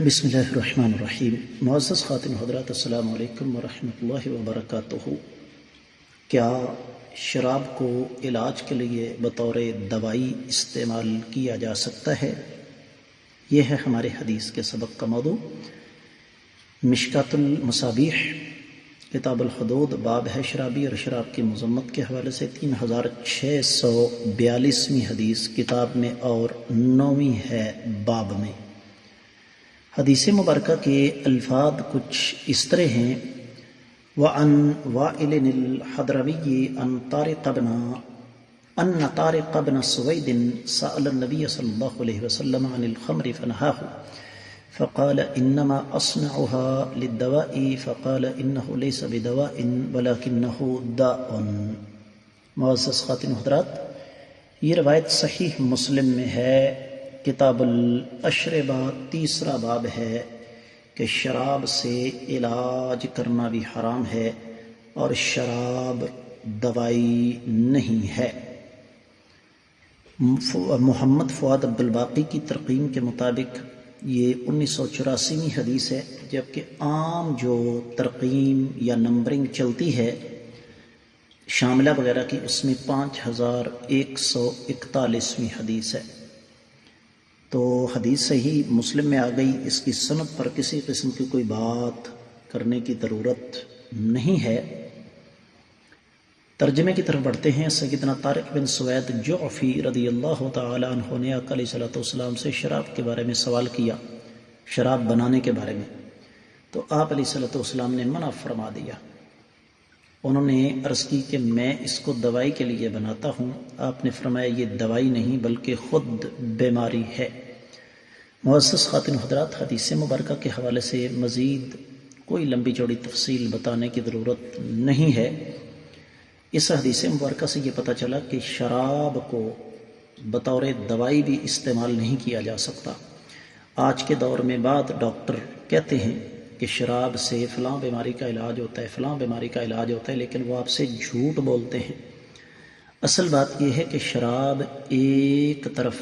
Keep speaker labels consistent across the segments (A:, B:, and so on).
A: بسم اللہ الرحمن الرحیم۔ معزز خاتون حضرات، السلام علیکم ورحمۃ اللہ وبرکاتہ۔ کیا شراب کو علاج کے لیے بطور دوائی استعمال کیا جا سکتا ہے؟ یہ ہے ہمارے حدیث کے سبق کا موضوع۔ مشکات المصابیح کتاب الحدود باب ہے شرابی اور شراب کی مذمت کے حوالے سے 3642ویں حدیث کتاب میں اور 9ویں ہے باب میں۔ حدیث مبارکہ کے الفاظ کچھ اس طرح ہیں: وَعَنْ وَائِلٍ الْحَضْرَمِيِّ أَنْ طَارِقَ بْنَ سُوَيْدٍ سَأَلَ النَّبِيَّ صلی اللہ علیہ وسلم عن الخمر فنهاه فقال إنما أصنعها للدواء فقال إنه ليس بدواء ولكنه داء۔ معزز خاتون حضرات، یہ روایت صحیح مسلم میں ہے، کتاب الاشربہ، تیسرا باب ہے کہ شراب سے علاج کرنا بھی حرام ہے اور شراب دوائی نہیں ہے۔ محمد فؤاد عبدالباقی کی ترقیم کے مطابق یہ 1984ویں حدیث ہے، جبکہ عام جو ترقیم یا نمبرنگ چلتی ہے شاملہ وغیرہ کی، اس میں 5141ویں حدیث ہے۔ تو حدیث صحیح مسلم میں آ گئی، اس کی سند پر کسی قسم کی کوئی بات کرنے کی ضرورت نہیں ہے۔ ترجمے کی طرف بڑھتے ہیں۔ سیدنا طارق بن سوید جعفی رضی اللہ تعالی عنہ نے آقا علیہ السلام سے شراب کے بارے میں سوال کیا، شراب بنانے کے بارے میں، تو آپ علیہ السلام نے منع فرما دیا۔ انہوں نے عرض کی کہ میں اس کو دوائی کے لیے بناتا ہوں۔ آپ نے فرمایا یہ دوائی نہیں بلکہ خود بیماری ہے۔ معزز خاتون حضرات، حدیث مبارکہ کے حوالے سے مزید کوئی لمبی چوڑی تفصیل بتانے کی ضرورت نہیں ہے۔ اس حدیث مبارکہ سے یہ پتہ چلا کہ شراب کو بطور دوائی بھی استعمال نہیں کیا جا سکتا۔ آج کے دور میں بعض ڈاکٹر کہتے ہیں کہ شراب سے فلاں بیماری کا علاج ہوتا ہے، فلاں بیماری کا علاج ہوتا ہے، لیکن وہ آپ سے جھوٹ بولتے ہیں۔ اصل بات یہ ہے کہ شراب ایک طرف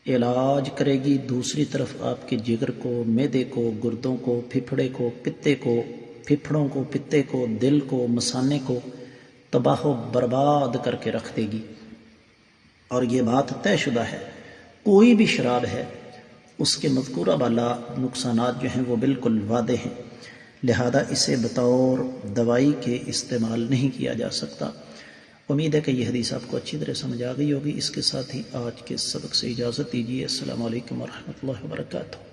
A: علاج کرے گی، دوسری طرف آپ کے جگر کو، معدے کو، گردوں کو، پھیپھڑے کو، پتے کو، پھیپھڑوں کو، پتے کو، دل کو، مثانے کو تباہ و برباد کر کے رکھ دے گی۔ اور یہ بات طے شدہ ہے، کوئی بھی شراب ہے اس کے مذکورہ والا نقصانات جو ہیں وہ بالکل واضح ہیں، لہذا اسے بطور دوائی کے استعمال نہیں کیا جا سکتا۔ امید ہے کہ یہ حدیث آپ کو اچھی طرح سمجھ آ گئی ہوگی۔ اس کے ساتھ ہی آج کے سبق سے اجازت دیجیے۔ السلام علیکم ورحمۃ اللہ وبرکاتہ۔